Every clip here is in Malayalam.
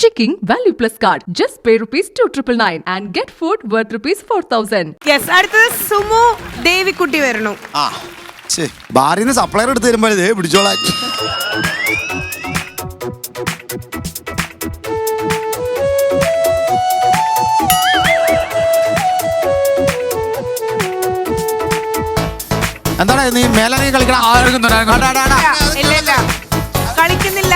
Checking Value Plus card. Just pay ₹2,999 and get food worth ₹4,000. Yes, അടുത്തത് സുമു ദേവിക്കുട്ടി വരണു. ആ ബാറിന്ന് സപ്ലയർ എടുത്ത് തരുമ്പോഴേ പിടിച്ചോളാം. എന്താണ് നീ മേലെ കളിക്കണം? ഇല്ല കളിക്കുന്നില്ല.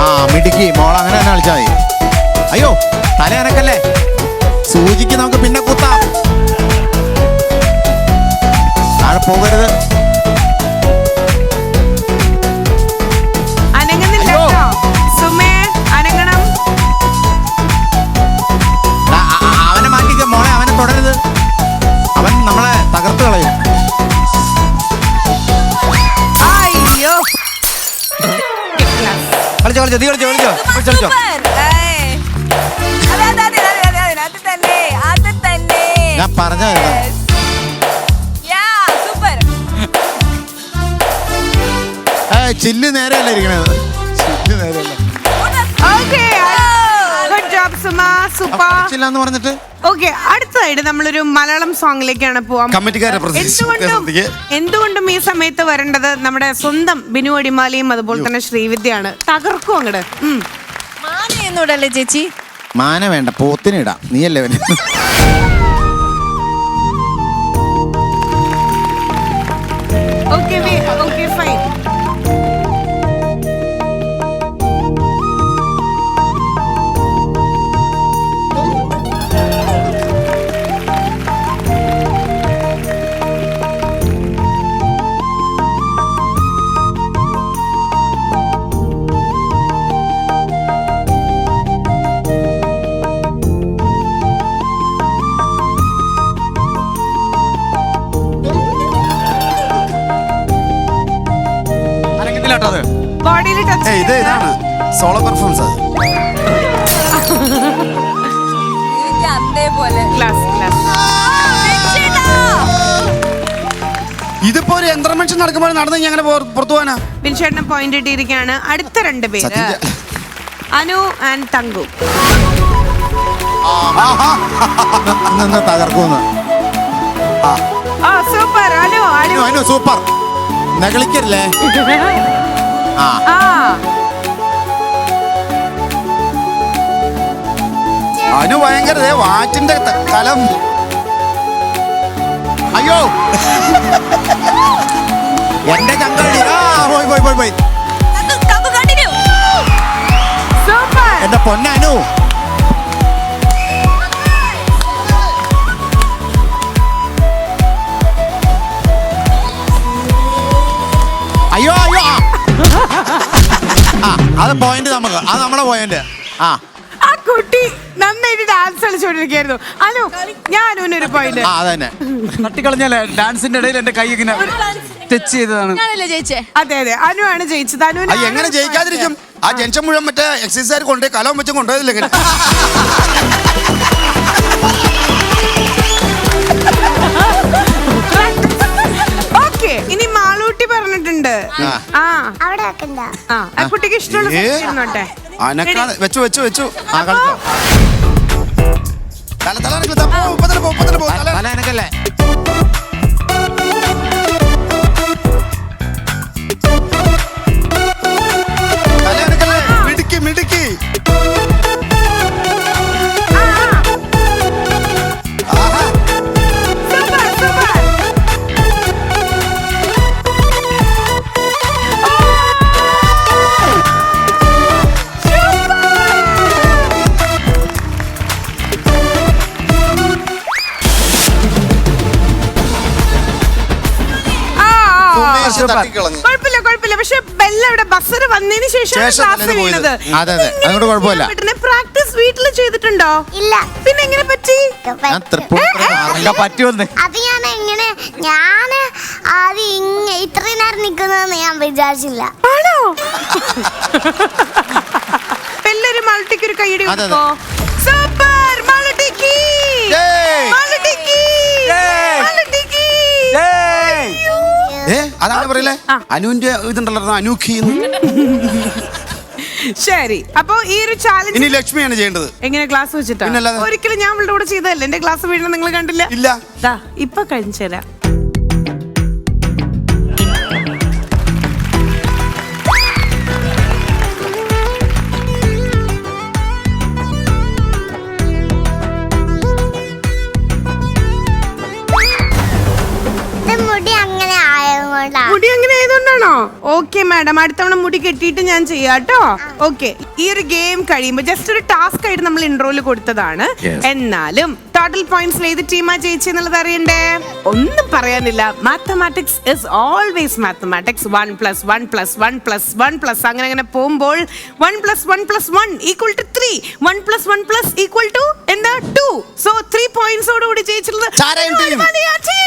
ആ മിടുക്കി മോൾ അങ്ങനെ തന്നെ കളിച്ചാൽ മതി. അയ്യോ തല എനക്കല്ലേ, സൂചിക്ക് നമുക്ക് പിന്നെ കുത്താം. താഴെ പോകരുത്. അനങ്ങുന്നില്ല. സുമേ അനങ്ങണം. അവനെ മാറ്റിക്ക മോളെ, അവനെ തുടരുത്. അവൻ നമ്മളെ തകർത്ത് കളയും. അയ്യോ കളിച്ചോ കളിച്ചോ നീ കളിച്ചോ കളിച്ചോ കളിച്ചോ. ഞാൻ പറഞ്ഞായിരുന്നു ചില്ല് നേരെയല്ല ഇരിക്കണത്, ചില്ല് നേരെയല്ല. Good job Suma, super. ചില്ലാന്ന് പറഞ്ഞിട്ട് ഓക്കെ, അടുത്തതായിട്ട് നമ്മളൊരു മലയാളം സോങ്ങിലേക്കാണ് പോവാം. എന്തുകൊണ്ടും ഈ സമയത്ത് വരേണ്ടത് നമ്മുടെ സ്വന്തം ബിനു അടിമാലിയും അതുപോലെ തന്നെ ശ്രീവിദ്യയാണ്. തകർക്കും അങ്ങട്. മാനയൊന്നുമിടല്ലേ ചേച്ചി? മാന വേണ്ട, പോത്തിന് ഇടാം. നീയല്ലേ അവന്. Okay okay fine. ബോഡിയിൽ ടച്ച് ഇതാണ് സോളോ പെർഫോമൻസ്. ഇതിപ്പോ ഒരു യന്ത്രമനുഷ്യൻ നടക്കുമ്പോൾ നടന്നു എങ്ങനെ പുറത്തു പോകാനാ? ബിൻചേട്ടന് പോയിന്റ് ഇട്ടിരിക്കുകയാണ്. അടുത്ത രണ്ട് പേര് അനു ആൻഡ് തങ്കു. തകർക്കുന്നു. സൂപ്പർ അനു. അനു സൂപ്പർ. നകളിക്കല്ലേ? അനു ഭയങ്കര വാറ്റിന്റെ കലം. അയ്യോ എന്റെ ചങ്കളി. പോയി എന്റെ പൊന്നനു. അയ്യോ അയ്യോ അത് പോയിന്റ് നമുക്ക്, അത് നമ്മളെ പോയിന്റ്. ആ കുട്ടി നന്നായിട്ട് ഡാൻസ് കളിച്ചോണ്ടിരിക്കായിരുന്നു. അനു, ഞാൻ അനുവിനൊരു പോയിന്റ്. അതന്നെ തട്ടിക്കളഞ്ഞല്ലേ ഡാൻസിന്റെ ഇടയിൽ എന്റെ കൈ ഇങ്ങനെ ടച്ച് ചെയ്തതാണ്. അതെ അതെ, അനു ആണ് ജയിച്ചത്. അനു എങ്ങനെ ജയിക്കാതിരിക്കും? ആ ജംഗ്ഷൻ മുഴുവൻ മറ്റേ എക്സസൈസുകാർ കൊണ്ടേ കലം വെച്ചും കൊണ്ടുപോയതില്ല. എങ്ങനെ ഇനി മാളൂട്ടി പറഞ്ഞിട്ടുണ്ട്. കുട്ടിക്ക് ഇഷ്ടമുള്ള വെച്ചു വെച്ചു വെച്ചു. തലനക്കല്ലേ? മിടുക്കി മിടുക്കി. കുഴപ്പമില്ല. പക്ഷെ ബെല്ലവിടെ ബസ്സർ വന്നതിന് ശേഷം പ്രാക്ടീസ് വീട്ടിൽ ചെയ്തിട്ടുണ്ടോ? ഇല്ല. പിന്നെ എങ്ങനെ പറ്റി? അത് ഞാൻ ഇത്രയും നേരം നിൽക്കുന്നതെന്ന് ഞാൻ വിചാരിച്ചില്ല. ആണോ? ബെല്ലൊരു മൾട്ടിക്ക് ഒരു കൈയടി കൊടുക്കോ. സൂപ്പർ മൾട്ടിക്ക്. അതാണ് പറയില്ലേ അനുവിന്റെ ഇതുണ്ടല്ലോ, അനൂഖി. ശരി, അപ്പൊ ഈ ഒരു ചാലഞ്ച് ഇനി ലക്ഷ്മിയാണ് ചെയ്യേണ്ടത്. എങ്ങനെ ക്ലാസ് വെച്ചിട്ടാ? പിന്നല്ലാതെ. ഒരിക്കലും ഞാൻ അവളുടെ കൂടെ ചെയ്തതല്ലേ. എന്റെ ക്ലാസ് വീഴുന്ന നിങ്ങൾ കണ്ടില്ല? ഇല്ല. ദാ ഇപ്പൊ കഴിഞ്ഞു തരാം. ഇത് മുടി അങ്ങനെ ആയതുകൊണ്ടാ. മുടി അങ്ങനെ ആയതുകൊണ്ടാണോ? ഓക്കെ മാഡം, അടുത്തവണ മുടി കെട്ടിയിട്ട് ഞാൻ ചെയ്യാട്ടോ. ഓക്കെ, ഈ ഒരു ഗെയിം കഴിയുമ്പോ ജസ്റ്റ് ഒരു ടാസ്ക് ആയിട്ട് നമ്മൾ ഇൻട്രോയിൽ കൊടുത്തതാണ്. Yes. എന്നാലും ടോട്ടൽ പോയിന്റ്സിൽ ഏത് ടീമാ ജയിച്ചത് എന്നുള്ളത് അറിയണ്ടേ? ഒന്നും പറയാനില്ല, മാത്തമാറ്റിക്സ് ഇസ് ഓൾവേസ് മാത്തമാറ്റിക്സ്. 1 + 1 + 1 + 1 + അങ്ങനെ പോകുമ്പോൾ 1 + 1 + 1 = 3. 1 + 1 = എന്താ 2. സോ 3 പോയിന്റ്സോടുകൂടി ജയിച്ചിട്ടുള്ളത് ചാരായം team. മതിയാ team.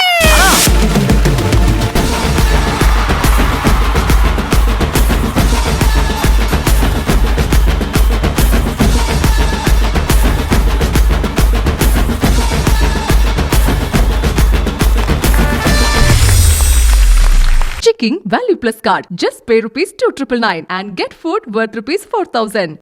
Checking Value Plus card. Just pay rupees 2,999 and get food worth rupees 4,000.